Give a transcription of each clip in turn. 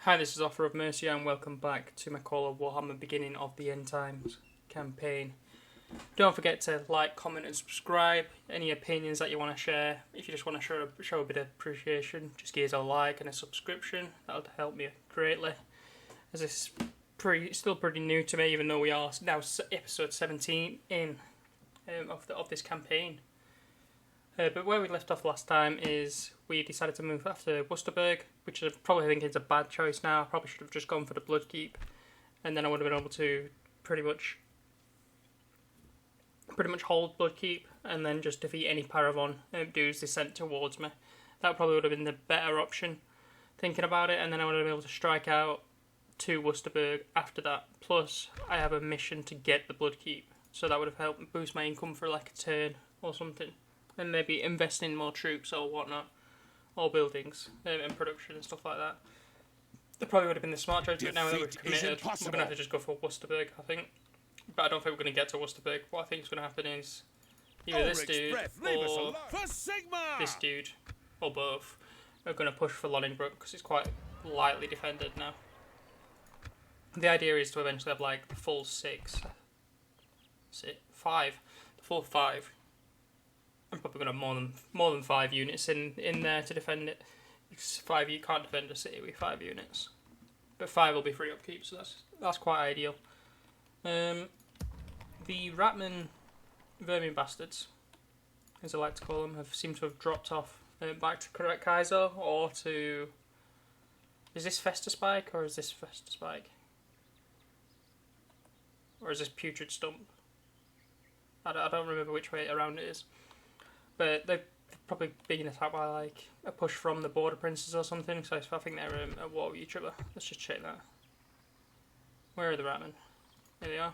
Hi, this is Offer of Mercy and welcome back to my Call of Warhammer Beginning of the End Times campaign. Don't forget to like, comment and subscribe. Any opinions that you want to share, if you just want to show a bit of appreciation, just give us a like and a subscription. That'll help me greatly, as this is still pretty new to me, even though we are now episode 17 in of this campaign. But where we left off last time is we decided to move after Wissenburg, which I probably think is a bad choice now. I probably should have just gone for the Bloodkeep, and then I would have been able to pretty much hold Bloodkeep, and then just defeat any Paragon dudes they sent towards me. That probably would have been the better option, thinking about it, and then I would have been able to strike out to Wissenburg after that. Plus, I have a mission to get the Bloodkeep, so that would have helped boost my income for like a turn or something. And maybe invest in more troops or whatnot, or buildings and production and stuff like that. That probably would have been the smart choice, but now that we're committed, we're going to have to just go for Wissenburg, I think. But I don't think we're going to get to Wissenburg. What I think is going to happen is either this dude or this dude, or both, are going to push for Wissenburg because it's quite lightly defended now. The idea is to eventually have like the full full five. I'm probably going to have more than 5 units in there to defend it. Because you can't defend a city with 5 units, but 5 will be free upkeep, so that's quite ideal. The Vermin bastards, as I like to call them, seem to have dropped off back to correct Kaiser or to. Is this Fester Spike or is this Fester Spike? Or is this Putrid Stump? I don't remember which way around it is. But they've probably been attacked by like a push from the Border Princes or something, so I think they're at war with each other. Let's just check that. Where are the Ratmen? Here they are.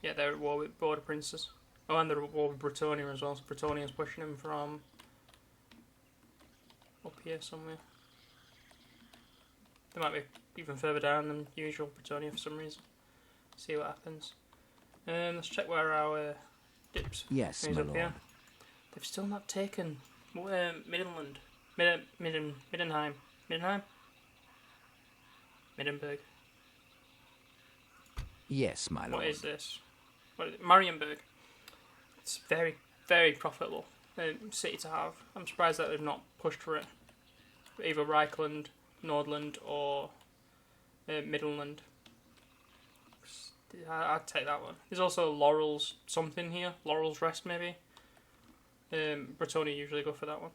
Yeah, they're at war with Border Princes. Oh, and they're at war with Bretonia as well, so Bretonia's pushing them from up here somewhere. They might be even further down than usual, Bretonia, for some reason. See what happens. Let's check where our dips. Yes, my lord. Here. They've still not taken Middenland. Middenheim. Middenberg. Yes, my lord. What is this? What is it? Marienburg. It's very, very profitable city to have. I'm surprised that they've not pushed for it. Either Reichland, Nordland, or Middenland. I'd take that one. There's also Laurel's something here. Laurel's Rest, maybe. Bretonia usually go for that one.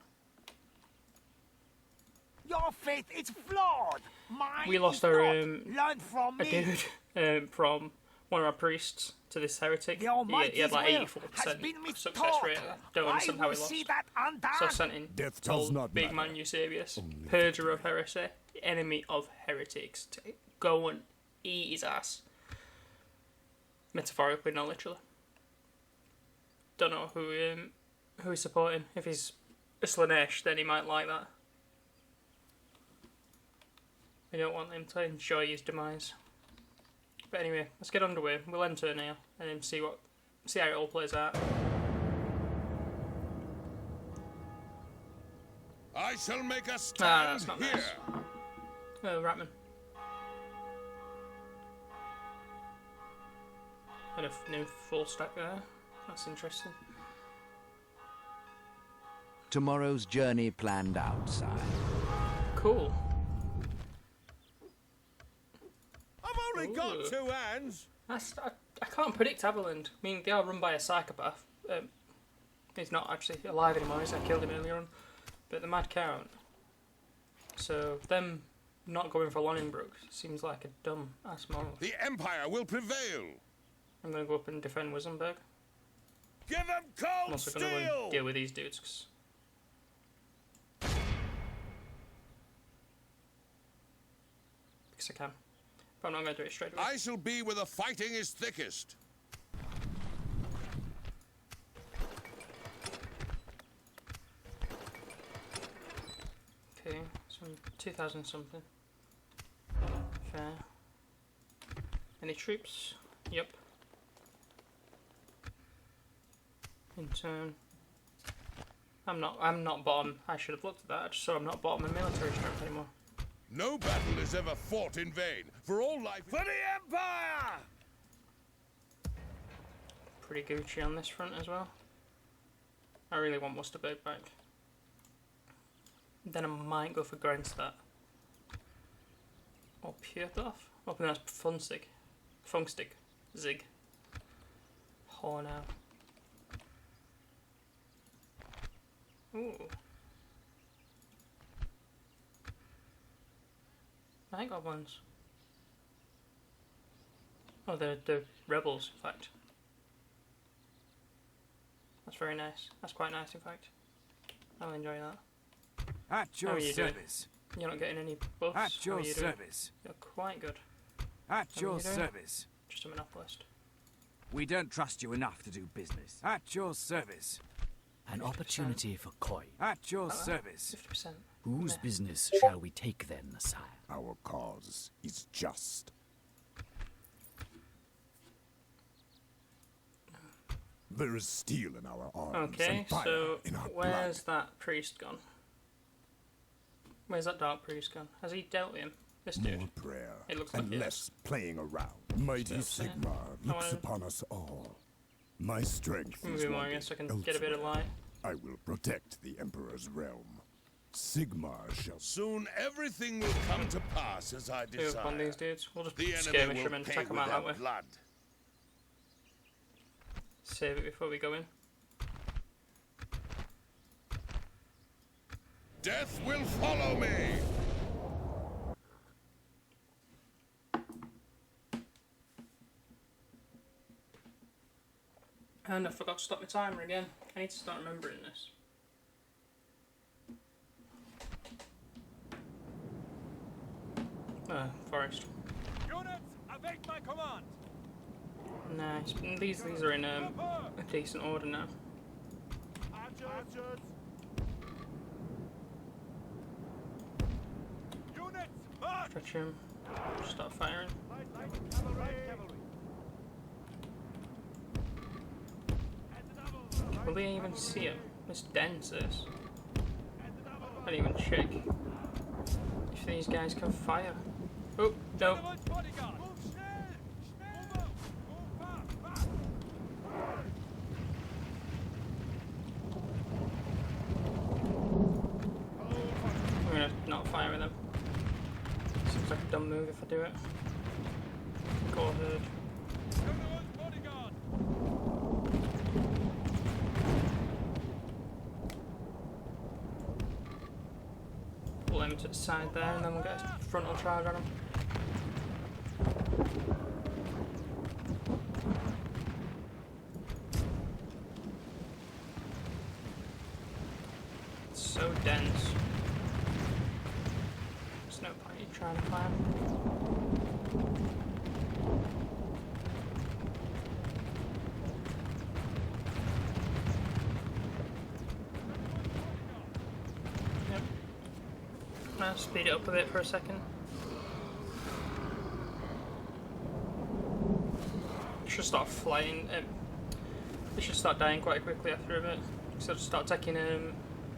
Your faith is flawed. Mine we lost is our Learn from me. dude from one of our priests to this heretic. He had like 84% success rate. I don't understand how he lost. So I sent in old big man Eusebius, purger of heresy, enemy of heretics, to go and eat his ass. Metaphorically, not literally. Don't know who he's supporting. If he's a Slanesh, then he might like that. We don't want him to enjoy his demise. But anyway, let's get underway. We'll enter now and then see how it all plays out. I shall make a stand that's not here. nice. Oh, Ratman. And a new full stack there. That's interesting. Tomorrow's journey planned outside. Cool. I've only got 2 hands. I can't predict Haviland. I mean, they are run by a psychopath. He's not actually alive anymore, I killed him earlier on. But the Mad Count. So, them not going for Wissenburg seems like a dumb ass move. The Empire will prevail. I'm going to go up and defend Wissenburg. Give them I'm cold also steel. going to go and deal with these dudes. Because I can. But I'm not going to do it straight away. I shall be where the fighting is thickest. Okay, so 2,000 something. Fair. Any troops? Yep. In turn. I'm not bottom. I should have looked at that. I just saw I'm not bottom in military strength anymore. No battle is ever fought in vain, for all life... For the Empire! Pretty Gucci on this front as well. I really want Wissenburg back. Then I might go for Grindstadt. Or Purthoff. Oh, no, that's Funkstig. Zig. Hornau. Ooh. Night Goblins. Oh, they're rebels, in fact. That's very nice. That's quite nice, in fact. I'll enjoy that. At your service. You're not getting any buffs. At your service. You're quite good. At your service. Just a monopolist. We don't trust you enough to do business. At your service. An opportunity for coin. At your service. 50%. Whose business shall we take then, sire? Our cause is just. There is steel in our arms Okay, and fire so in our where's blood. that priest gone? Where's that dark priest gone? Has he dealt with him? This dude? More prayer It looks like and he less playing around. Mighty Sigmar looks wanna- upon us all. My strength is Maybe more, I wanted guess I can get a bit of elsewhere. light. I will protect the Emperor's realm. Sigmar shall... Soon everything will come to pass as I Two upon desire. these dudes. We'll just The skirmish enemy them will and pay take them with out that their way. blood. Save it before we go in. Death will follow me! And I forgot to stop my timer again. I need to start remembering this. Forest. Units, await my command. Nice. These are in a decent order now. Archers. Units, march. Stretch him. Start firing. Light cavalry. Will they even see him? This dense is. I didn't even check if these guys can fire. Oh, no. Bodyguard. Move schnell. Move fast. I'm gonna not fire with them. Seems like a dumb move if I do it. Go ahead. Bodyguard. Pull him to the side there and then we'll get a frontal charge on him. It's so dense. There's no point in trying to climb. Yep. Now speed it up a bit for a second. It should start flying. They should start dying quite quickly after a bit. So start taking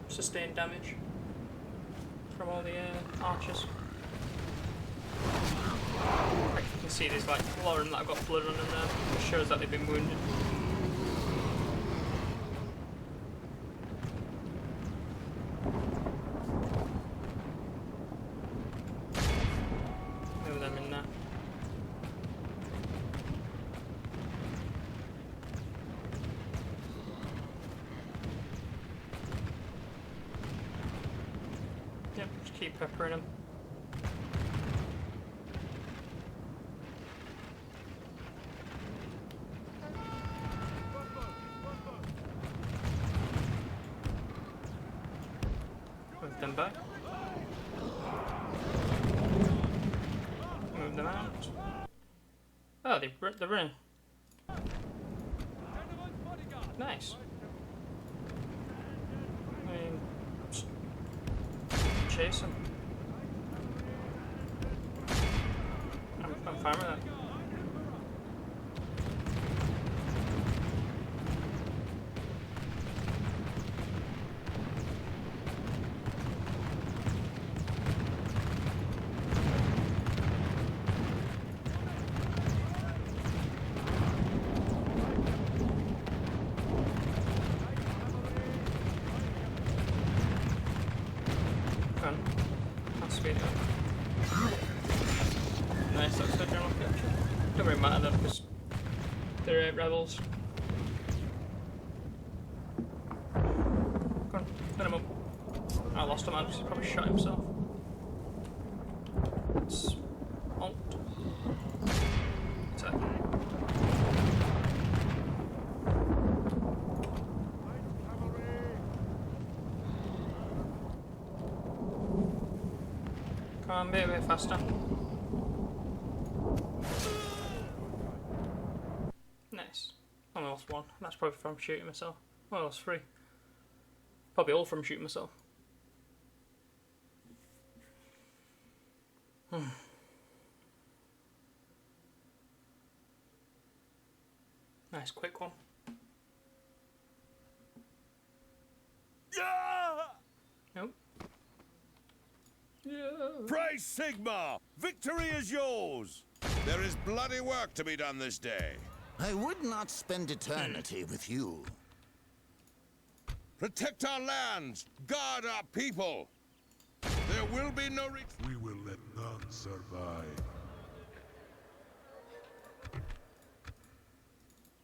sustained damage from all the archers. Like you can see, there's like Lauren that have got blood on them now. It shows that they've been wounded. Move them in there. Yep, just keep peppering them. Move them back. Move them out. Oh, they're running. Nice. I mean, just chase them. I'm fine with that. wants to be doing. Nice, that's a general capture. Don't really matter though, because they're 8 rebels. Come on, let him up. I lost him, Alex. He probably shot himself. It's alt. Attack. Come on, be a bit faster. Nice. I only lost 1. That's probably from shooting myself. Well, I lost 3. Probably all from shooting myself. Nice quick one. Nope. Yeah. Praise Sigma! Victory is yours! There is bloody work to be done this day. I would not spend eternity with you. Protect our lands! Guard our people! There will be no We will let none survive.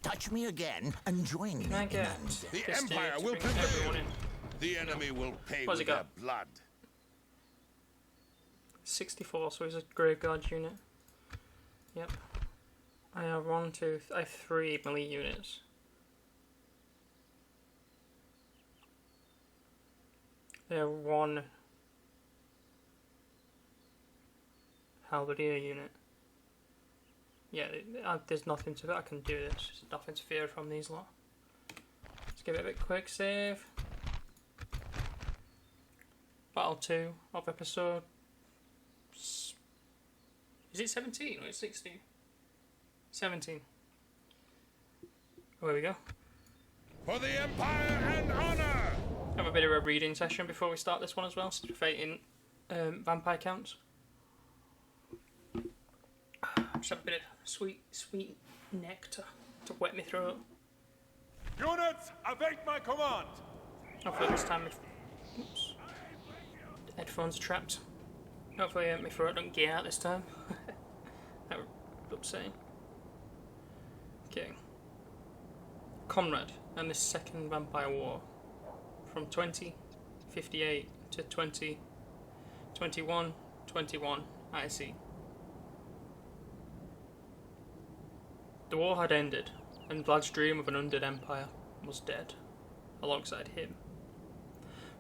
Touch me again and join me. Can I get Commander. The this Empire dude to will bring prevail. everyone in? The enemy will pay What's with he their got? blood. 64, so he's a Graveguard unit. Yep. I have 3 melee units. I have 1 Halberdier unit. Yeah, there's nothing to I can do this. There's nothing to fear from these lot. Let's give it a bit quick save. Battle 2 of episode. Is it 17 or is it 16? 17. Oh, there we go. For the Empire and honor! Have a bit of a reading session before we start this one as well, since we're fighting vampire counts. Just have a bit of sweet nectar to wet me throat. Units, await my command! Hopefully this time oops. The headphones are trapped. Hopefully my throat don't get out this time. That would be upsetting. Okay. Konrad and the Second Vampire War. From 2058 to 2021 IC. The war had ended, and Vlad's dream of an undead empire was dead, alongside him.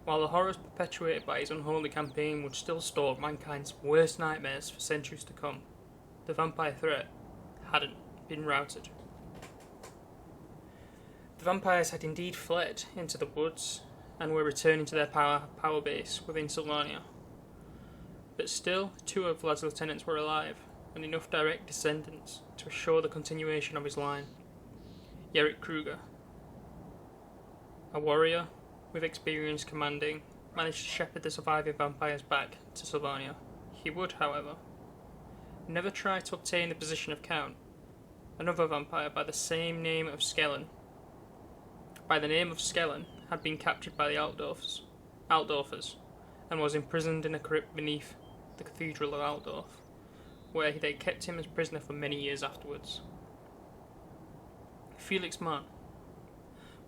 While the horrors perpetuated by his unholy campaign would still stalk mankind's worst nightmares for centuries to come, the vampire threat hadn't been routed. The vampires had indeed fled into the woods and were returning to their power base within Sylvania. But still, 2 of Vlad's lieutenants were alive, and enough direct descendants to assure the continuation of his line. Yerrick Kruger, a warrior with experience commanding, managed to shepherd the surviving vampires back to Sylvania. He would, however, never try to obtain the position of Count, another vampire by the same name of Skellen. By the name of Skellen, had been captured by the Altdorfers, and was imprisoned in a crypt beneath the Cathedral of Altdorf, where they kept him as prisoner for many years afterwards. Felix Mann,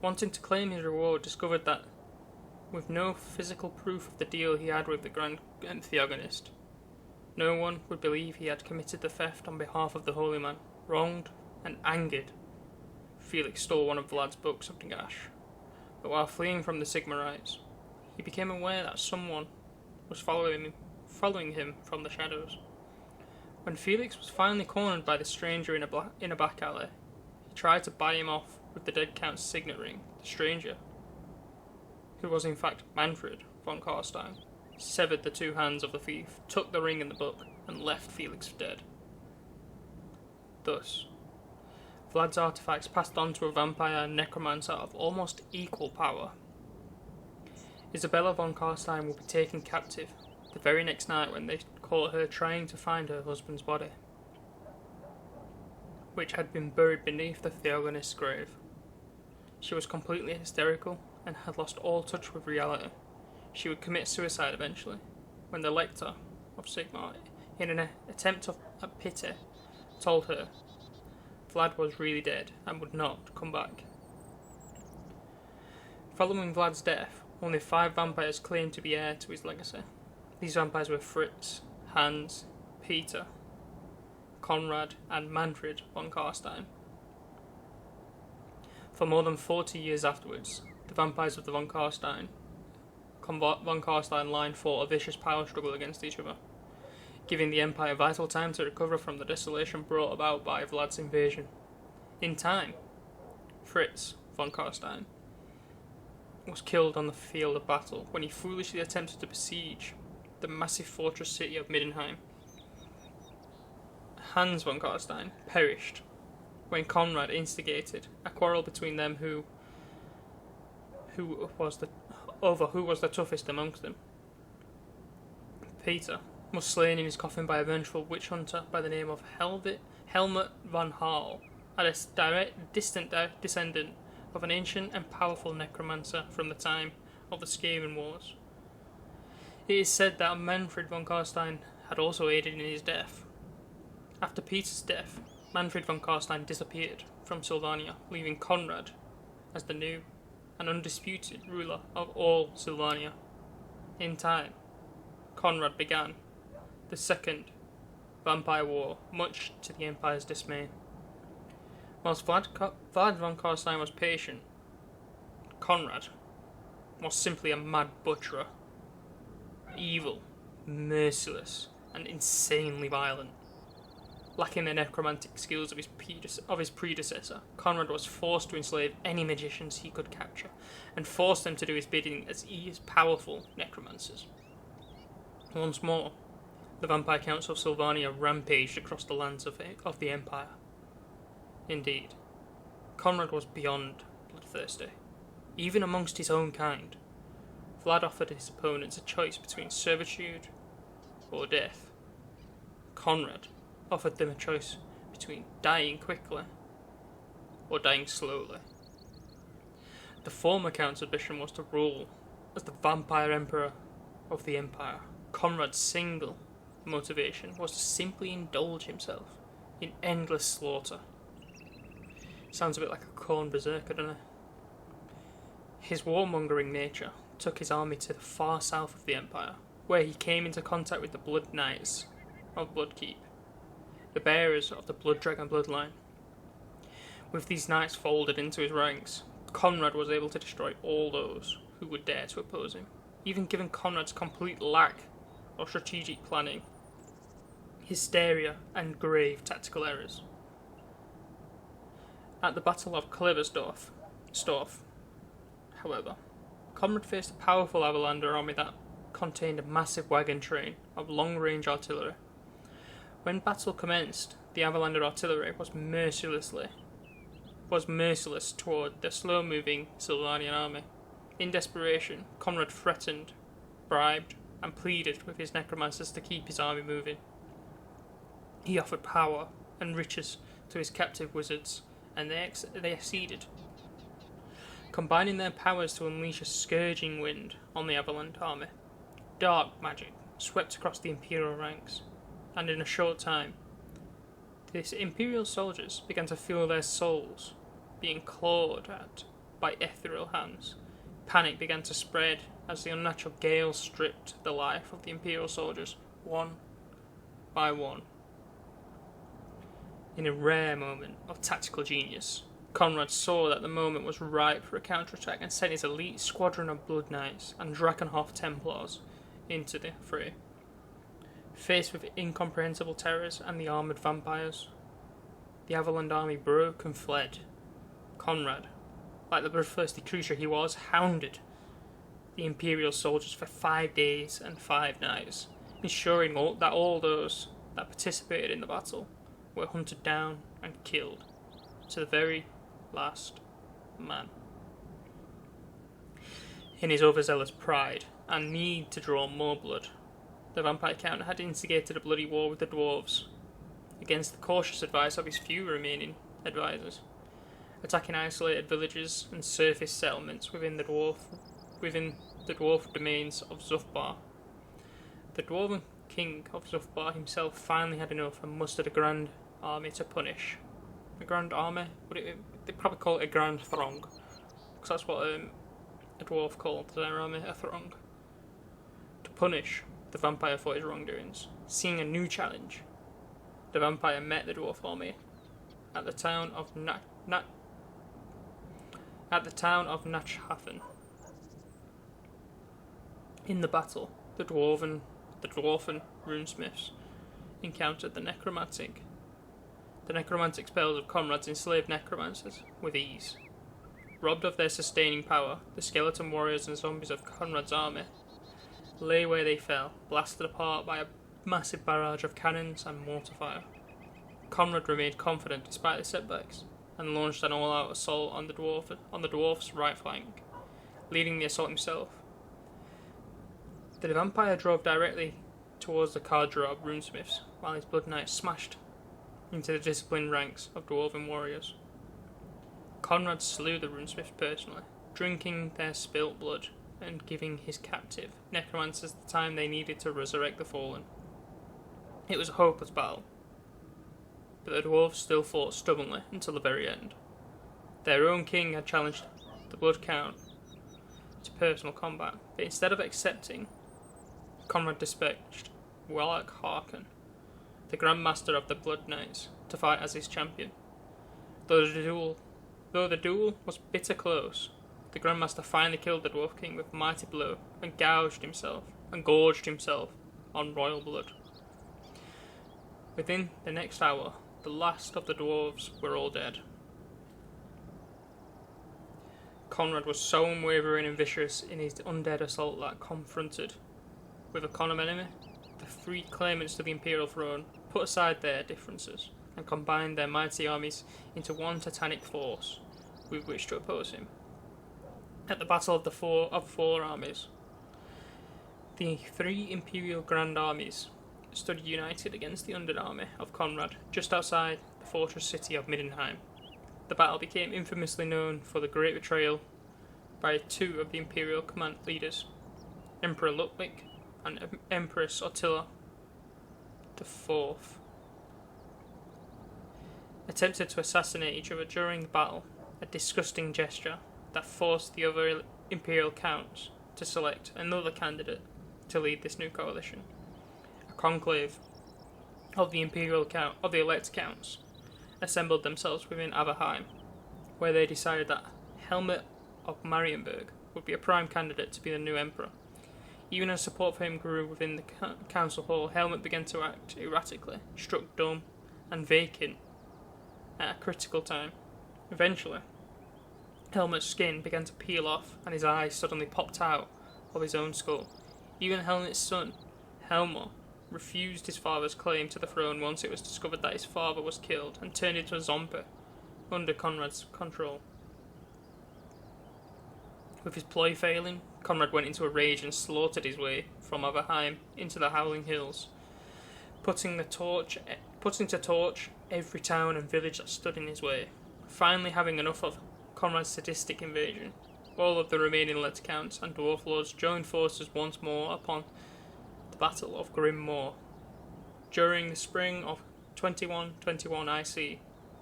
wanting to claim his reward, discovered that, with no physical proof of the deal he had with the Grand Theogonist, no one would believe he had committed the theft on behalf of the Holy Man. Wronged and angered, Felix stole one of Vlad's books of Nagash, but while fleeing from the Sigmarites, he became aware that someone was following him from the shadows. When Felix was finally cornered by the stranger in a back alley, he tried to buy him off with the dead Count's signet ring. The stranger, who was in fact Manfred von Karstein, severed the 2 hands of the thief, took the ring and the book, and left Felix for dead. Thus, Vlad's artifacts passed on to a vampire and necromancer of almost equal power. Isabella von Karstein will be taken captive the very next night when they caught her trying to find her husband's body, which had been buried beneath the Theogonist's grave. She was completely hysterical and had lost all touch with reality. She would commit suicide eventually, when the Lector, of Sigmar, in an attempt at pity, told her Vlad was really dead and would not come back. Following Vlad's death, only 5 vampires claimed to be heir to his legacy. These vampires were Fritz, Hans, Peter, Konrad, and Manfred von Karstein. For more than 40 years afterwards, the vampires of the von Karstein line fought a vicious power struggle against each other, giving the Empire vital time to recover from the desolation brought about by Vlad's invasion. In time, Fritz von Karstein was killed on the field of battle when he foolishly attempted to besiege the massive fortress city of Middenheim. Hans von Karstein perished when Konrad instigated a quarrel between them who was the toughest amongst them. Peter was slain in his coffin by a vengeful witch hunter by the name of Helmut von Hall, a distant descendant of an ancient and powerful necromancer from the time of the Skaven Wars. It is said that Manfred von Karstein had also aided in his death. After Peter's death, Manfred von Karstein disappeared from Sylvania, leaving Konrad as the new and undisputed ruler of all Sylvania. In time, Konrad began the Second Vampire War, much to the Empire's dismay. Whilst Vlad von Karstein was patient, Konrad was simply a mad butcher, evil, merciless, and insanely violent. Lacking the necromantic skills of his predecessor, Konrad was forced to enslave any magicians he could capture, and forced them to do his bidding as powerful necromancers. Once more, the Vampire Council of Sylvania rampaged across the lands of the Empire. Indeed, Konrad was beyond bloodthirsty. Even amongst his own kind, Vlad offered his opponents a choice between servitude or death. Konrad offered them a choice between dying quickly or dying slowly. The former Count's ambition was to rule as the Vampire Emperor of the Empire. Konrad's single motivation was to simply indulge himself in endless slaughter. Sounds a bit like a corn berserker, doesn't it? His warmongering nature took his army to the far south of the Empire, where he came into contact with the Blood Knights of Bloodkeep, the bearers of the Blood Dragon bloodline. With these knights folded into his ranks, Konrad was able to destroy all those who would dare to oppose him, even given Konrad's complete lack of strategic planning, hysteria, and grave tactical errors. At the Battle of Kleversdorf, however, Konrad faced a powerful Avalander army that contained a massive wagon train of long-range artillery. When battle commenced, the Avalander artillery was merciless toward the slow-moving Sylvanian army. In desperation, Konrad threatened, bribed, and pleaded with his necromancers to keep his army moving. He offered power and riches to his captive wizards, and they acceded, combining their powers to unleash a scourging wind on the Avalanche army. Dark magic swept across the Imperial ranks, and in a short time, these Imperial soldiers began to feel their souls being clawed at by ethereal hands. Panic began to spread as the unnatural gale stripped the life of the Imperial soldiers, one by one. In a rare moment of tactical genius, Konrad saw that the moment was ripe for a counterattack and sent his elite squadron of Blood Knights and Drakenhof Templars into the fray. Faced with incomprehensible terrors and the armoured vampires, the Avaland army broke and fled. Konrad, like the bloodthirsty creature he was, hounded the Imperial soldiers for 5 days and 5 nights, ensuring that all those that participated in the battle were hunted down and killed to the very last man. In his overzealous pride and need to draw more blood, the Vampire Count had instigated a bloody war with the dwarves, against the cautious advice of his few remaining advisors, attacking isolated villages and surface settlements within the dwarf domains of Zufbar. The dwarven king of Zuthbar himself finally had enough and mustered a grand army to punish. A grand army? They'd probably call it a grand throng, because that's what a dwarf called their army, a throng. To punish the vampire for his wrongdoings. Seeing a new challenge, the vampire met the dwarf army at the town of Nachhafen. In the battle, the dwarven runesmiths encountered the necromantic spells of Konrad's enslaved necromancers with ease. Robbed of their sustaining power, the skeleton warriors and zombies of Konrad's army lay where they fell, blasted apart by a massive barrage of cannons and mortar fire. Konrad remained confident despite the setbacks, and launched an all-out assault on the dwarf's right flank, leading the assault himself. The vampire drove directly towards the Kardra of runesmiths, while his blood knight smashed into the disciplined ranks of dwarven warriors. Konrad slew the runesmiths personally, drinking their spilt blood and giving his captive necromancers the time they needed to resurrect the fallen. It was a hopeless battle, but the dwarves still fought stubbornly until the very end. Their own king had challenged the Blood Count to personal combat, but instead of accepting, Konrad dispatched Wallach Harken, the Grand Master of the Blood Knights, to fight as his champion. Though the duel was bitter close, the Grandmaster finally killed the Dwarf King with a mighty blow and gorged himself on royal blood. Within the next hour, the last of the dwarves were all dead. Konrad was so unwavering and vicious in his undead assault that, confronted with a common enemy, the three claimants to the imperial throne put aside their differences and combined their mighty armies into one titanic force with which to oppose him. At the Battle of the Four Armies, the three imperial grand armies stood united against the undead army of Konrad just outside the fortress city of Middenheim. The battle became infamously known for the great betrayal by two of the imperial command leaders, Emperor Ludwig and Empress Attila IV. Attempted to assassinate each other during the battle, a disgusting gesture that forced the other imperial counts to select another candidate to lead this new coalition. A conclave of the elect counts assembled themselves within Averheim, where they decided that Helmut of Marienburg would be a prime candidate to be the new emperor. Even as support for him grew within the council hall, Helmut began to act erratically, struck dumb and vacant at a critical time. Eventually, Helmut's skin began to peel off and his eyes suddenly popped out of his own skull. Even Helmut's son, Helmut, refused his father's claim to the throne once it was discovered that his father was killed and turned into a zombie under Konrad's control. With his ploy failing, Konrad went into a rage and slaughtered his way from Averheim into the Howling Hills, putting to torch every town and village that stood in his way. Finally having enough of Konrad's sadistic invasion, all of the remaining elect counts and dwarf lords joined forces once more upon the Battle of Grim Moor. During the spring of 2121 IC,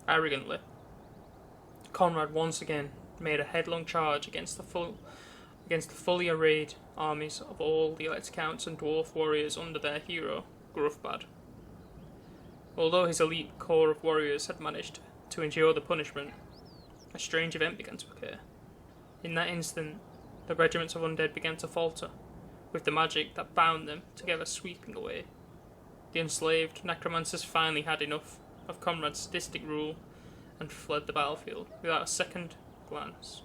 arrogantly, Konrad once again made a headlong charge against the fully arrayed armies of all the elect counts and dwarf warriors under their hero, Grufbad. Although his elite corps of warriors had managed to endure the punishment, a strange event began to occur. In that instant, the regiments of undead began to falter, with the magic that bound them together sweeping away. The enslaved necromancers finally had enough of Konrad's sadistic rule and fled the battlefield without a second glance.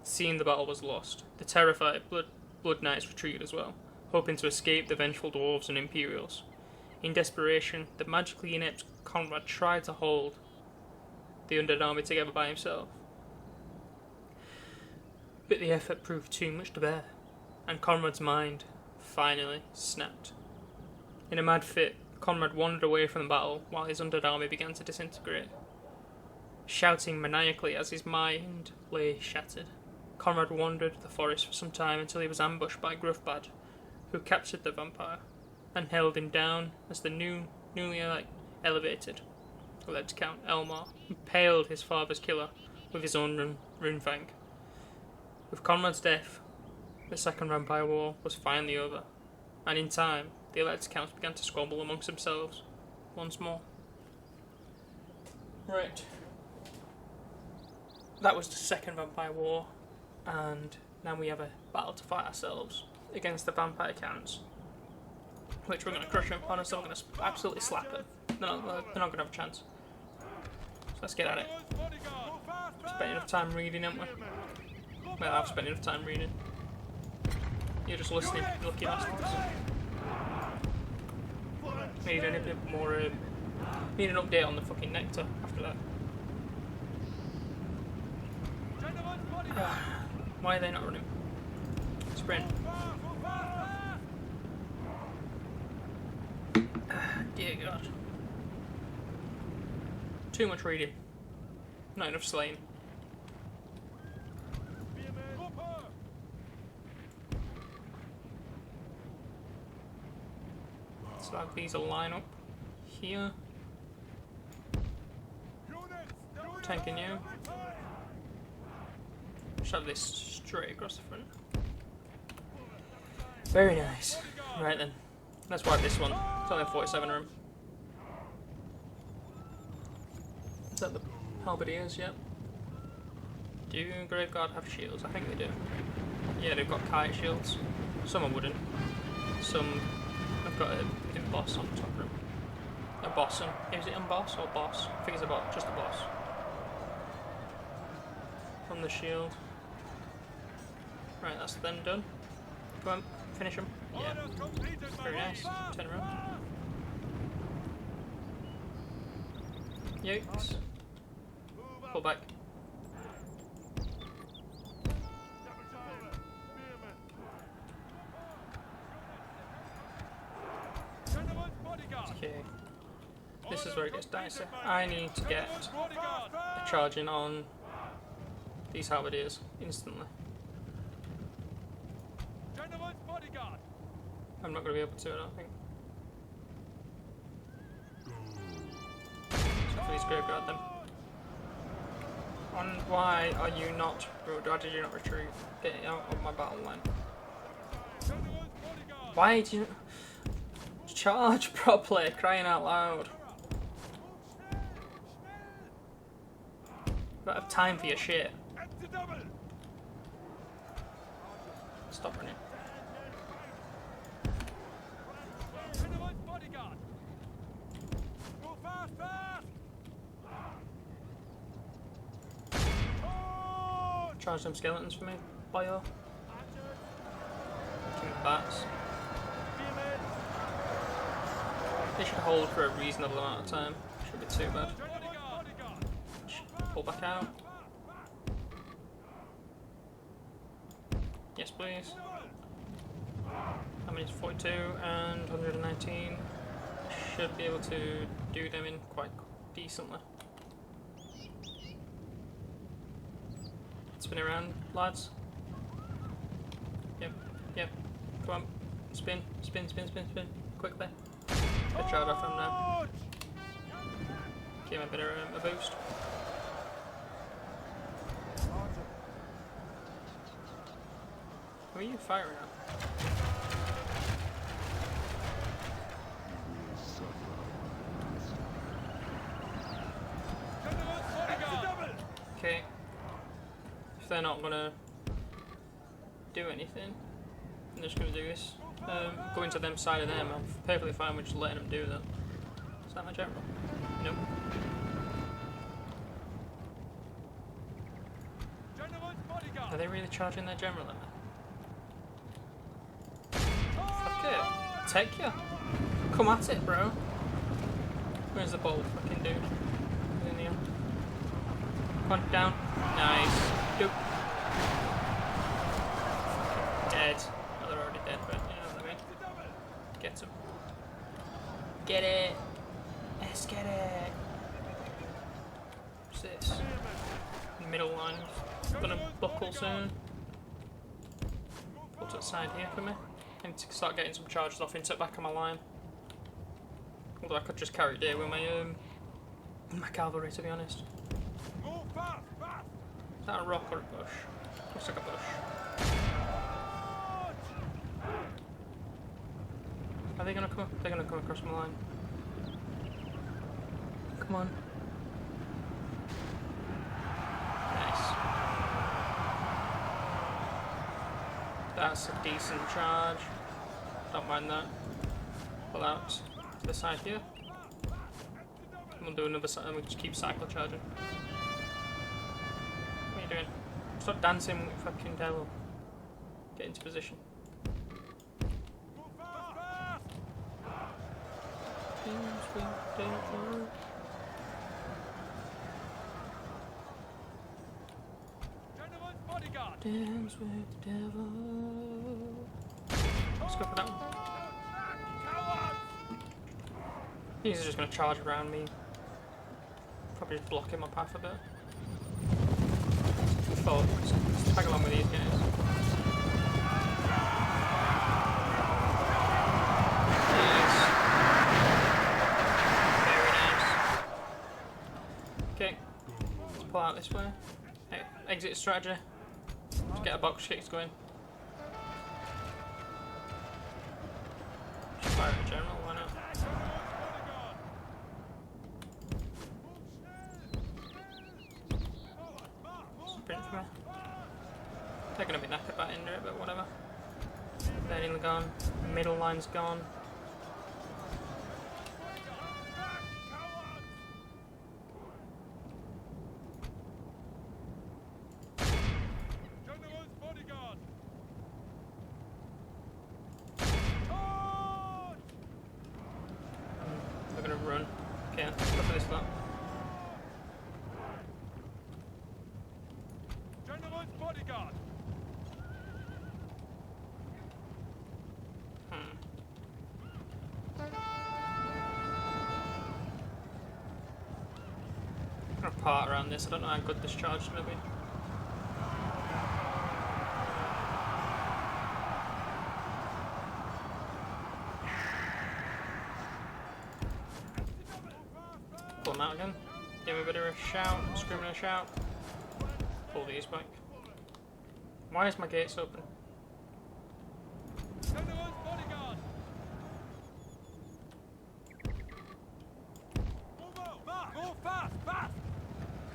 Seeing the battle was lost, the terrified Blood Knights retreated as well, hoping to escape the vengeful dwarves and Imperials. In desperation, the magically inept Konrad tried to hold the undead army together by himself. But the effort proved too much to bear, and Konrad's mind finally snapped. In a mad fit, Konrad wandered away from the battle while his undead army began to disintegrate. Shouting maniacally as his mind lay shattered, Konrad wandered the forest for some time until he was ambushed by Grufbad, who captured the vampire and held him down as the newly elevated Elect Count Elmar impaled his father's killer with his own runefang. With Konrad's death, the Second Vampire War was finally over, and in time, the Elect Counts began to squabble amongst themselves once more. Right. That was the Second Vampire War, and now we have a battle to fight ourselves against the Vampire Counts, which we're going to crush them on us, so we're going to absolutely slap them. They're not going to have a chance. So let's get at it. Spent enough time reading, haven't we? Well, I've spent enough time reading. You're just listening, lucky bastards. Need a bit more, need an update on the fucking nectar after that. Why are they not running? Sprint. Dear God. Too much reading. Not enough slaying. So like these will line up here. Tanking you. Shove this straight across the front. Very nice. Right then. Let's wipe this one. It's only a 47 room. Is that the halberdiers? Yep. Do Graveguard have shields? I think they do. Yeah, they've got kite shields. Some are wooden. Some have got an emboss on top of them. A boss. Is it emboss or boss? I think it's just a boss. On the shield. Right, that's them done. Come on, finish them. Yeah. Very nice. Turn around. Yikes. Pull back. Okay. This is where it gets dicey. I need to get a charge in on these halberdiers instantly. I'm not going to be able to, I don't think. So please graveguard them. And why are you not... Why did you not retreat? Get out of my battle line. Why did you... Charge properly, crying out loud. Don't have time for your shit. Stop running. Charge them skeletons for me, boyo. King of bats. They should hold for a reasonable amount of time. Shouldn't be too bad. Pull back out. Yes, please. How many is 42 and 119? Should be able to do them in quite decently. Spin around, lads. Yep, yep. Come on. Spin, spin, spin, spin, spin. Quickly. Get charge off him now. Give him a bit of a boost. Who are you firing at? Okay. If they're not gonna do anything, I'm just gonna do this. Going to them side of them, I'm perfectly fine with just letting them do that. Is that my general? Nope. Are they really charging their general at me? Fuck it. Take you. Come at it, bro. Where's the bold fucking dude? In here. Come on, down. Nice. Doop. Fucking dead. Oh, they're already dead, but you know what I mean. Get him. Get it. Let's get it. What's this? Middle line. Gonna buckle soon. Go to the side here for me. I need to start getting some charges off into the back of my line. Although I could just carry it there with my cavalry, to be honest. Move fast, fast! Is that a rock or a bush? Looks like a bush. Are they gonna come? They're gonna come across my line. Come on. Nice. That's a decent charge. Don't mind that. Pull out to the side here. We'll do another side and we'll just keep cycle charging. What are you doing? Stop dancing, fucking devil. Get into position. Dance with devil. Gentleman's bodyguard! Dance with devil. Let's go for that one. These are just going to charge around me. Probably just blocking my path a bit. Let's tag along with these guys. Nice. Very nice. Okay. Let's pull out this way. Hey, exit strategy. Just get a box kicks going. Just fire in general, why not? Sprint for me. They're going to be knackered back into it, but whatever. They're nearly gone. Middle line's gone. Gentleman's bodyguard! They're going to run. Okay, let's go for this lot. Gentleman's bodyguard! I'm going to part around this. I don't know how good this charge is going to be. Pull them out again. Give me a bit of a shout. Screaming a shout. Pull these back. Why is my gates open? Gentleman's bodyguard! Move fast, fast!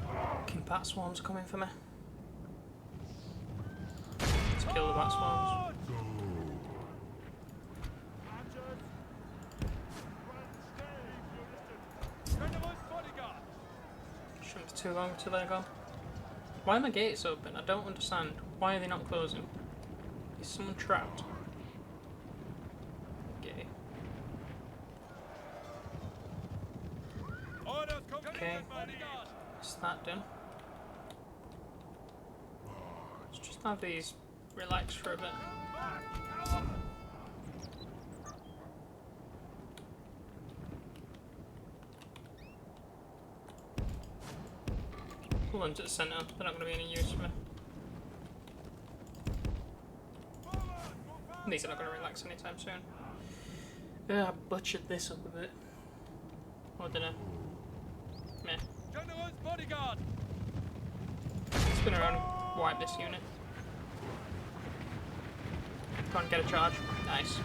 Fucking bat swarms coming for me. Let's kill the bat swarms. Gentleman's bodyguard! Shouldn't be too long till they're gone. Why are my gates open? I don't understand. Why are they not closing? Is someone trapped? Okay. Orders come Okay. bodyguard! Is that done? Let's just have these relax for a bit. Pull them to the centre, they're not going to be any use for me. These are not going to relax anytime soon. Yeah, I butchered this up a bit. I don't know. Meh. Gentleman's bodyguard! Spin around and wipe this unit. Can't get a charge. Nice.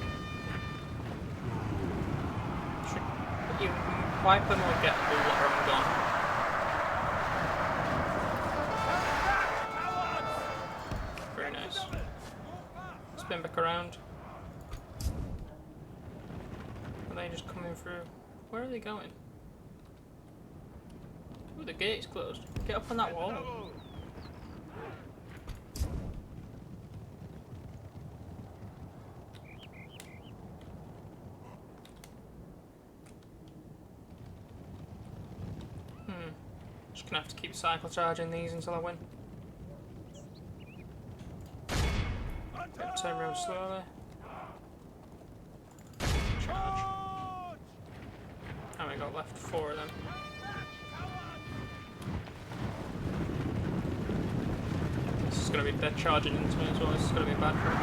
Should you wipe them or get the water and gone? Very nice. Spin back around. Are they just coming through? Where are they going? Ooh, the gate's closed. Get up on that wall. Just gonna have to keep cycle charging these until I win. Turn around slowly. Charge. How many got left? 4 of them. This is gonna be dead charging into me as well. This is gonna be bad for me.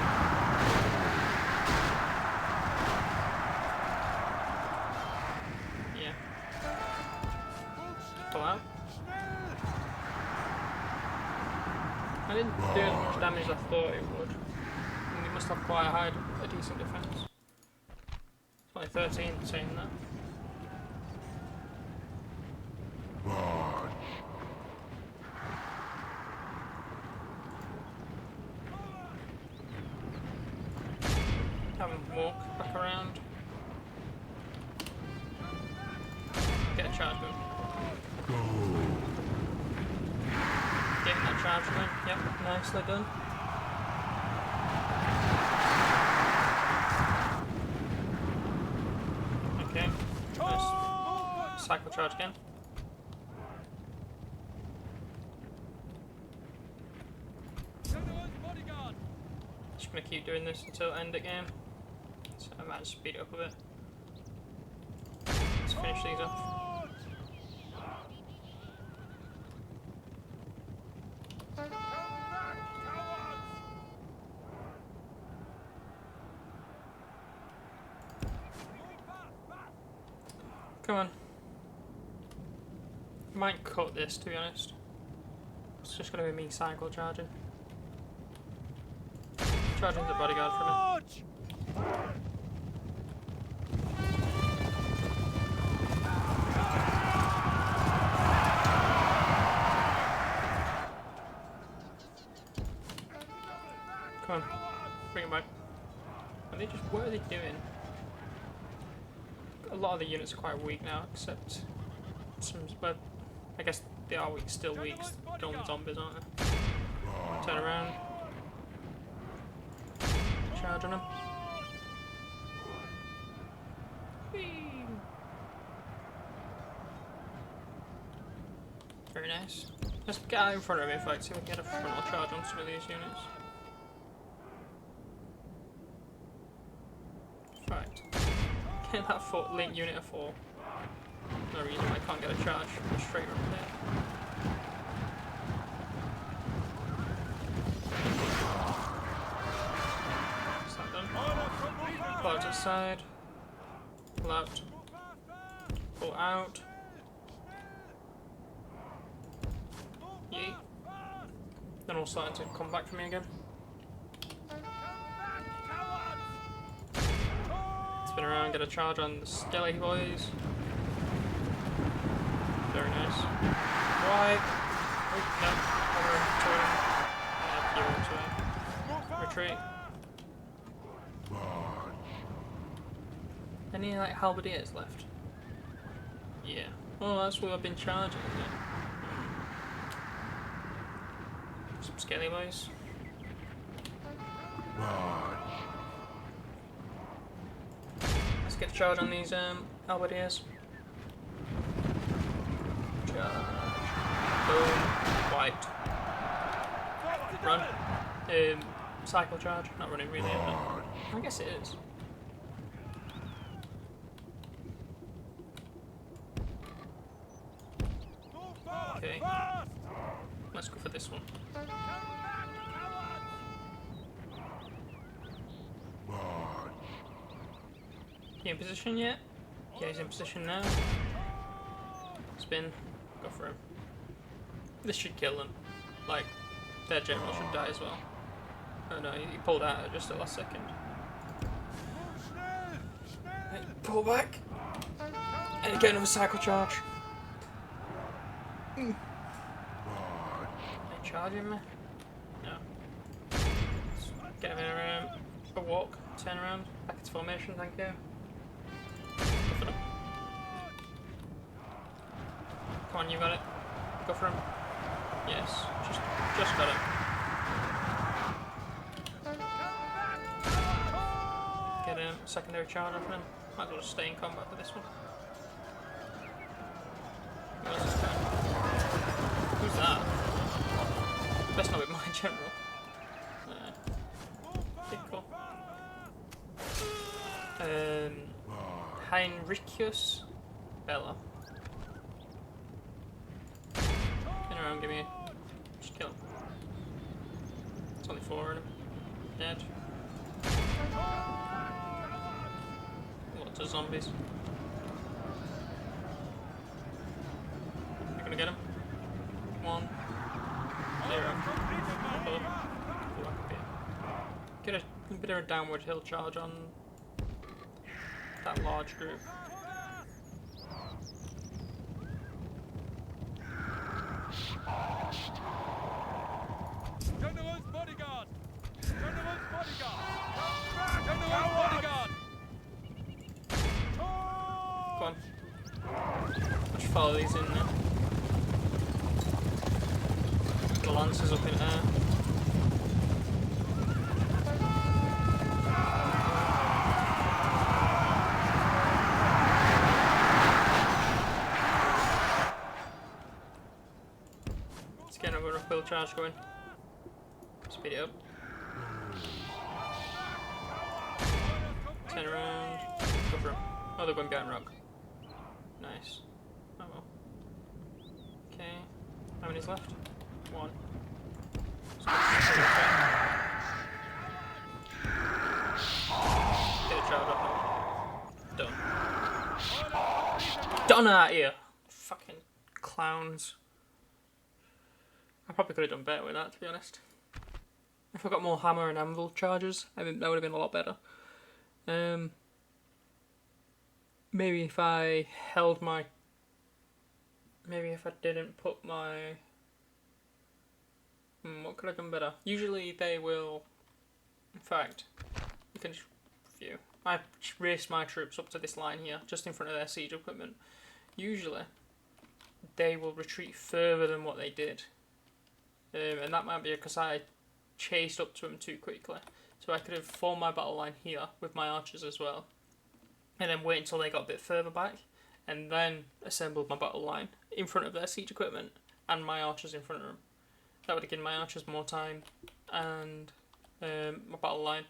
defend as I thought it would. And they must have quite a decent defense. It's only 13 saying that. Have them walk back around. Get a charge going. Getting that charge going. Yep, nicely done. Okay. Nice. Cycle charge again. General's bodyguard. Just gonna keep doing this until end the game. So I might speed it up a bit. Let's finish these off. Come on. I might cut this, to be honest. It's just gonna be me cycle charging. Charging the bodyguard for me. March! Come on. Bring it back. Are they just, what are they doing? A lot of the units are quite weak now, except some, but I guess they are weak, still weak, still zombies, aren't they? Turn around. Charge on them. Whee! Very nice. Let's get out in front of me if I see if we can get a frontal charge on some of these units. Right. Get that link unit of 4. No reason why I can't get a charge straight from there. Is that done? Pull out to the side. Pull out. Pull out. Yeet. Then all starting to come back for me again. Spin around, get a charge on the Skelly boys. Very nice. Right. Oh, no. Retreat. Any like halberdiers left? Yeah. Oh, that's what I've been charging, isn't it? Some Skelly boys. Let's get a charge on these halberdiers. Charge. Boom. Wiped. Run. Cycle charge. Not running really, is it? I guess it is. Okay. Let's go for this one. He in position yet? Yeah, he's in position now. Spin. Go for him. This should kill them. Like, their general should die as well. Oh no, he pulled out at just the last second. Right, pull back. And get another cycle charge. Are you charging me? No. Get him in a walk. Turn around. Back into formation, thank you. Go for them. Come on, you got it. Go for him. Yes, just got it. Get a secondary charge off him. Might as well just stay in combat for this one. Who else is coming? Who's that? Best not be my general. Okay, cool. Heinrichus Bella. Spin around, give me a... Just kill him. It's only 4 in him. Dead. Lots of zombies. You're gonna get him? 1, 0. Pull up. there a downward hill charge on that large group? General's bodyguard! General's bodyguard! General's bodyguard! Go on. Let's follow these in now. The Lancers up in air. Let's get another uphill charge going. Speed it up. Turn around. Go for 'em. Oh, they're going behind rock. Nice. Oh well. Okay. How many's left? One. Get a charge up now. Done. Done out here! Fucking clowns. I probably could have done better with that, to be honest. If I got more hammer and anvil charges, I think that would have been a lot better. Maybe if I held my... Maybe if I didn't put my... what could I have done better? Usually they will... In fact, you can just review. I race my troops up to this line here, just in front of their siege equipment. Usually, they will retreat further than what they did. And that might be because I chased up to them too quickly. So I could have formed my battle line here with my archers as well. And then wait until they got a bit further back. And then assembled my battle line in front of their siege equipment and my archers in front of them. That would have given my archers more time and my battle line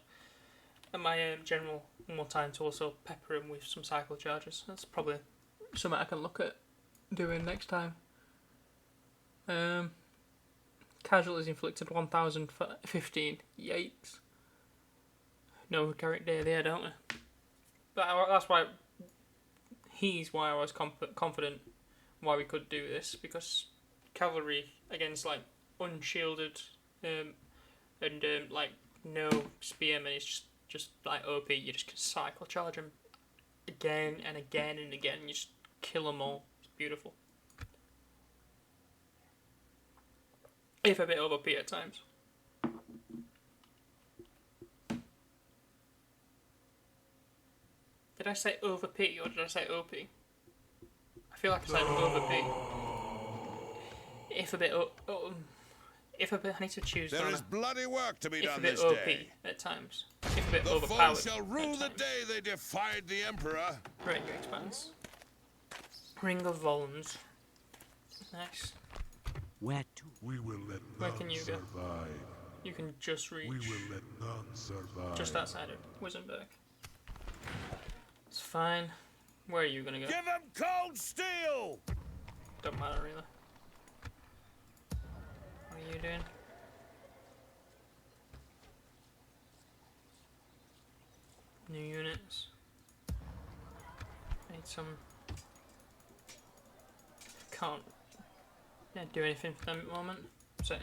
and my general more time to also pepper him with some cycle charges. That's probably something I can look at doing next time. Casualties inflicted 1,015. Yikes. No character there, don't we? But that's why why I was confident why we could do this, because cavalry against like unshielded and like no spearmen is just like OP. You just can cycle charge them again and again and again. You just kill them all. It's beautiful. If a bit OP at times. Did I say over P or did I say OP? I feel like I said over P. If a bit I need to choose. There is bloody work to be if done a bit this OP day. at times. If a bit The overpowered. foe shall rule at the times. day they defied the Emperor. Right, you expands. Ring of Volans. Nice. Where to? We will let Where none can you go? survive. You can just reach. We will let none survive. Just outside of Wissenburg. It's fine. Where are you gonna go? Give him cold steel! Don't matter really. What are you doing? New units. Need some. Can't do anything for them at the moment. So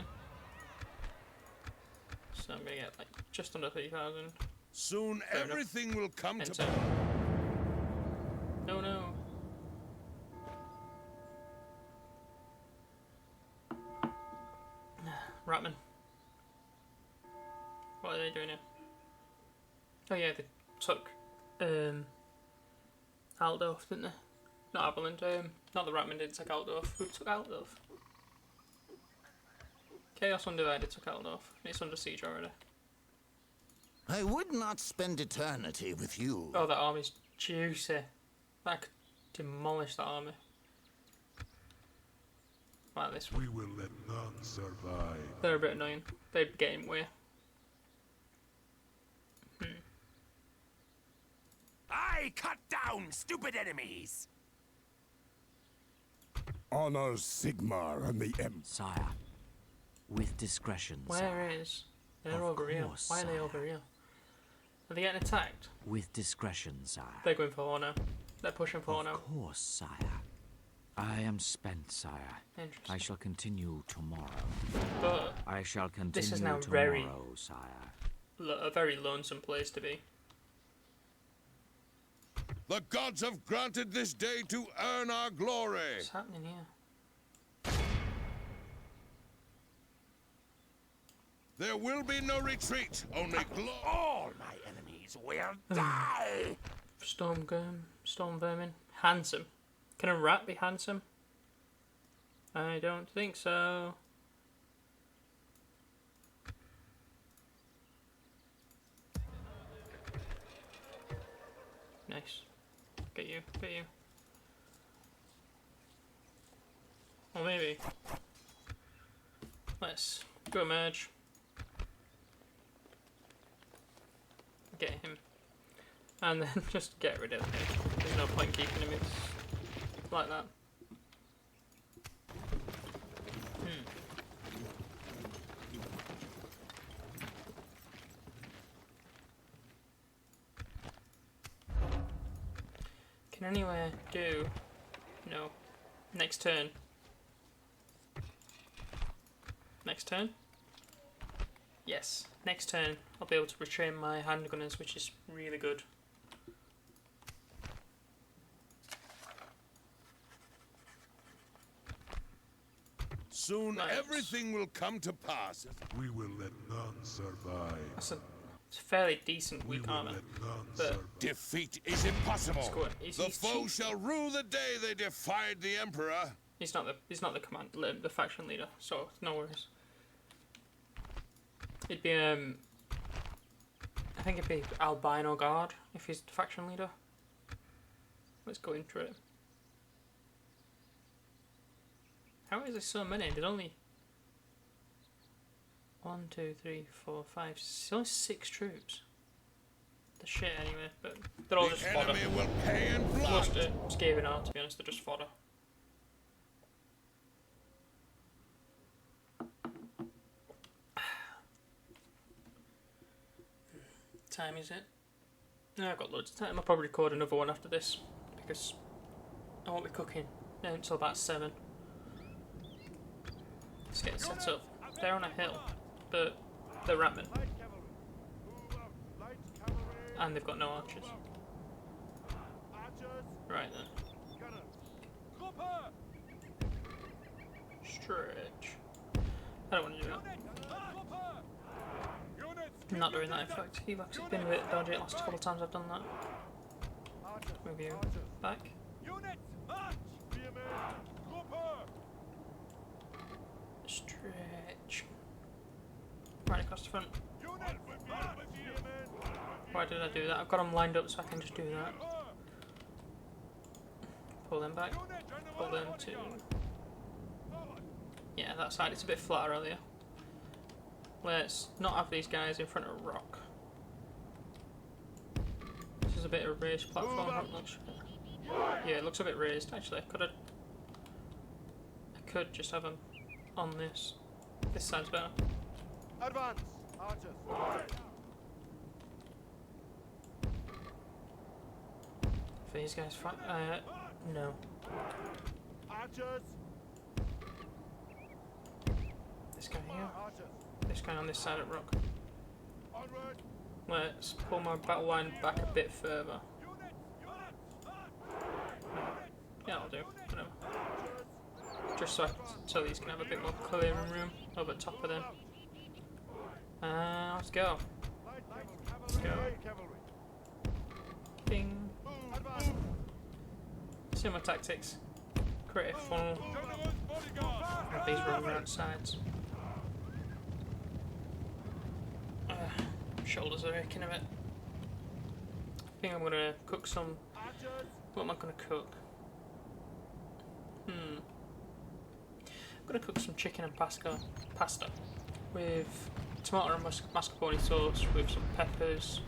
I'm gonna get like just under 3,000. Soon Fair enough. everything will come to... Enter. No. Ratman. What are they doing here? Oh yeah, they took Aldorf, didn't they? Not Aberland. Not the Ratman did take Aldorf. Who took Aldorf? Chaos Undivided took Aldorf. It's under siege already. I would not spend eternity with you. Oh, that army's juicy. I could demolish that army. Like this one. We will let none survive. They're a bit annoying. They're getting way. I cut down stupid enemies! Honor Sigmar and the Sire, with discretion, Where sire. is? They're Of over here. course, Why are they sire. over here? Are they getting attacked? With discretion, sire. They're going for four now. They're pushing four now. Of course, sire. I am spent, sire. Interesting. I shall continue tomorrow. But I shall continue This is now tomorrow, very- sire. a very lonesome place to be. The gods have granted this day to earn our glory. What's happening here? There will be no retreat, only All my enemies will die. Storm vermin. Handsome. Can a rat be handsome? I don't think so. Nice. Get you. Or maybe. Let's go emerge. Get him. And then just get rid of him. There's no point keeping him like that. Can anywhere do... No. Next turn. Next turn? Yes. Next turn I'll be able to retrain my handgunners, which is really good. soon Nice. everything will come to pass. We will let none survive. It's a fairly decent We weak will armor. let none but- survive. Defeat is impossible. Good. He's The foe cheap. shall rue the day they defied the Emperor. He's not the command, the faction leader, so no worries. It'd be I think it'd be Albino Guard if he's the faction leader. Let's go into it. How is there so many? There's only 1, 2, 3, 4, 5. There's only 6 troops. The shit anyway, but they're all The just fodder. enemy will pay in Most blood. Skaven are, to be honest, they're just fodder. Time is it? No, I've got loads of time. I'll probably record another one after this because I won't be cooking until about 7. Let's get it set up. They're on a hill, but they're Ratmen, and they've got no archers. Right then. Stretch. I don't want to do that. I'm not doing that, in fact. You've actually been a bit dodgy the last couple of times I've done that. Move you back. Stretch. Right across the front. Why did I do that? I've got them lined up so I can just do that. Pull them back. Pull them to... Yeah, that side. It's a bit flatter earlier. Let's not have these guys in front of a rock. This is a bit of a raised platform. Yeah, it looks a bit raised. Actually, I could just have them on this. This side's better. Advance, archers. For these guys, no. Archers. This guy here. Archers. This guy on this side of rock. Onward. Let's pull my battle line back a bit further. Yeah, I'll do. Whatever. Just so these can have a bit more clearing room over top of them. Let's go. Let's go. Ding. Similar tactics. Create a funnel. Have these run around sides. Shoulders are aching a bit. I think I'm gonna cook some. What am I gonna cook? I'm gonna cook some chicken and pasta with tomato and mascarpone sauce with some peppers,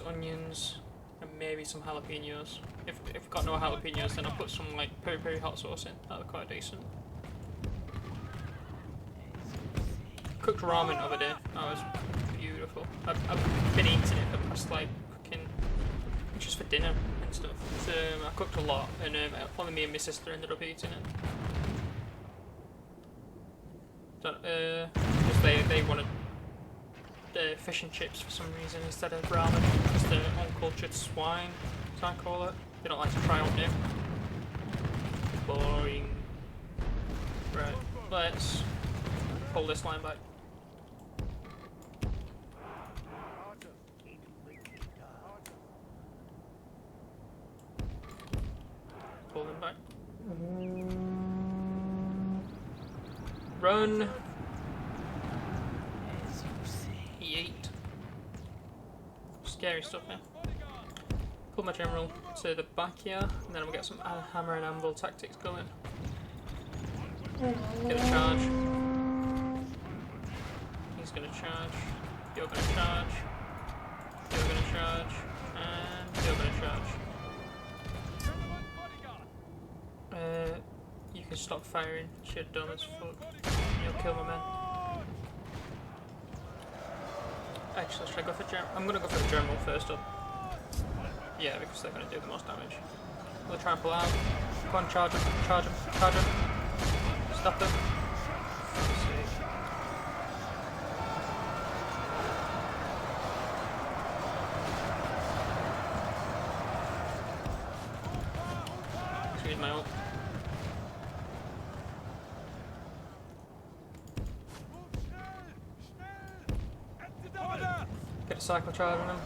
onions, and maybe some jalapenos. If I've got no jalapenos, then I'll put some like peri hot sauce in. That'll be quite decent. Cooked ramen the other day. That was beautiful. I've been eating it the past like cooking, just for dinner and stuff. So I cooked a lot, and only me and my sister ended up eating it. Because they wanted fish and chips for some reason instead of ramen. It's the uncultured swine, as I call it. They don't like to try out new. Boring. Right, let's pull this line back. Pull them back. Run! Yeet. Scary stuff here. Pull my general to the back here, and then we'll get some hammer and anvil tactics going. Get a charge. He's gonna charge. You're gonna charge. You're gonna charge. And you're gonna charge. You can stop firing. You're dumb as fuck. You'll kill my men. Actually, should I go for general? I'm gonna go for the general first up. Yeah, because they're gonna do the most damage. We'll try and pull out. Go on, charge him, charge him, charge him. Stop him. Use my ult. Get a cycle charge on him.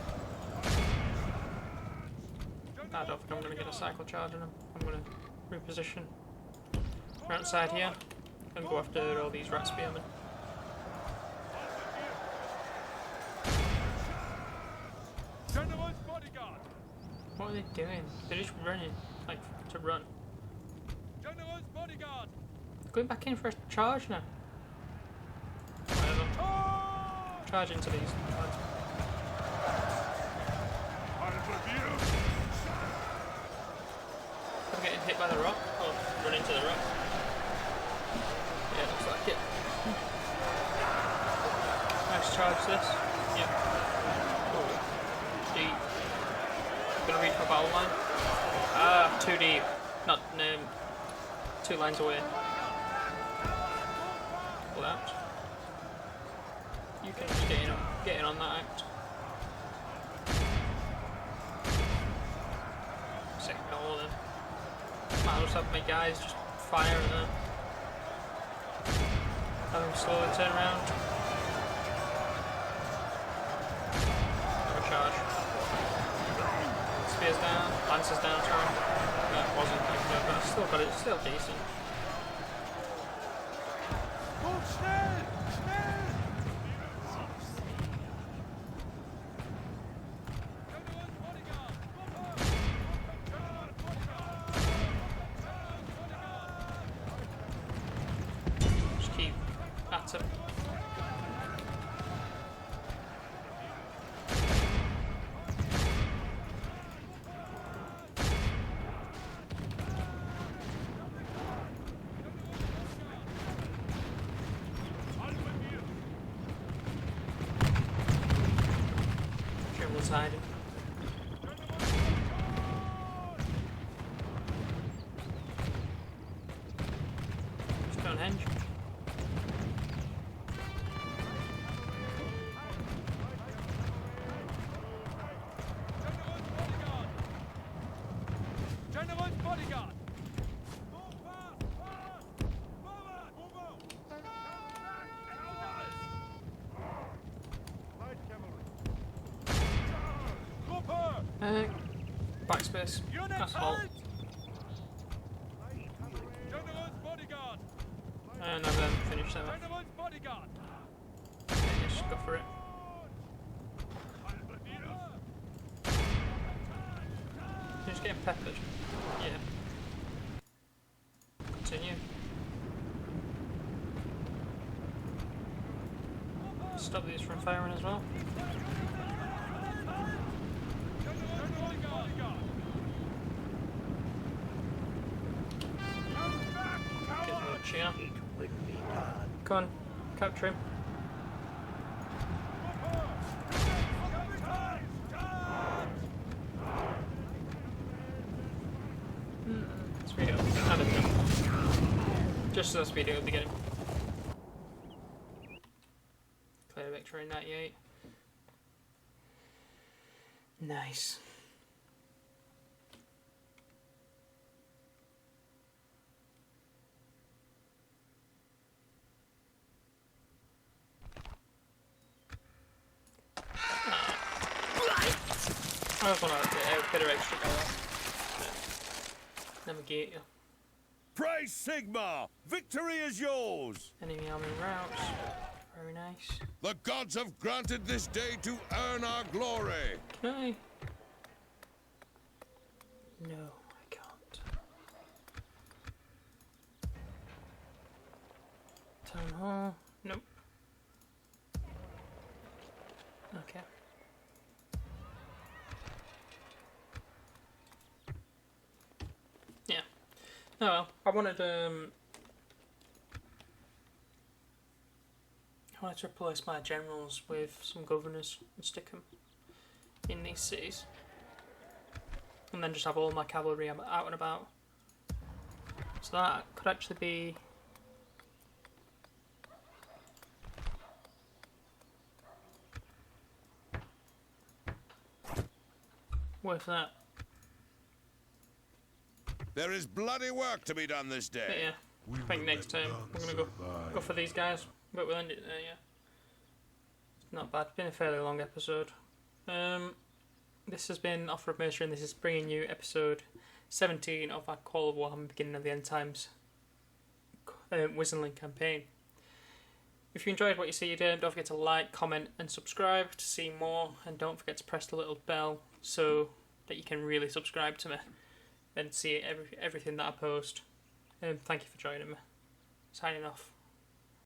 I don't think I'm going to get a cycle charge on him. I'm going to reposition right outside here and go after all these rat spearmen. What are they doing? They're just running, like to run. Going back in for a charge now. Whatever. Charge into these. I'm getting hit by the rock. Oh, run into the rock. Yeah, looks like it. Nice charge this. Yep. Oh, deep. Gonna reach my battle line. Ah, too deep. Not 2 lines away. Pull out. You can just get in on that act. Second goal then. Might as well have my guys just fire at them. Have them slowly turn around. Have a charge. Spears down, lances down, sorry. That wasn't like good, but I still got it, still decent. Just keep at him. Hiding. Just go on hinge. Backspace. That's halt. And then finish them off. Yeah, just go for it. You're just getting peppered. Yeah. Continue. Stop these from firing as well. Yeah. Come on, capture him. Speed it up. Have it done. Just so speed it up, beginning. Clear victory 98. Nice. I just want a bit of extra power. Never get you. Praise Sigmar! Victory is yours! Enemy army routes. Very nice. The gods have granted this day to earn our glory! Can I? No, I can't. Town hall. Nope. Okay. Yeah. Oh well. I wanted to replace my generals with some governors and stick them in these cities. And then just have all my cavalry out and about. So that could actually be worth that. There is bloody work to be done this But day. yeah, I think next time we're gonna go for these guys. But we'll end it there. Yeah, it's not bad. It's been a fairly long episode. This has been Off-Road Mercer, and this is bringing you episode 17 of our Call of Warhammer Beginning of the End Times Wissenland campaign. If you enjoyed what you see, don't forget to like, comment and subscribe to see more, and don't forget to press the little bell so that you can really subscribe to me and see everything that I post. Thank you for joining me. Signing off.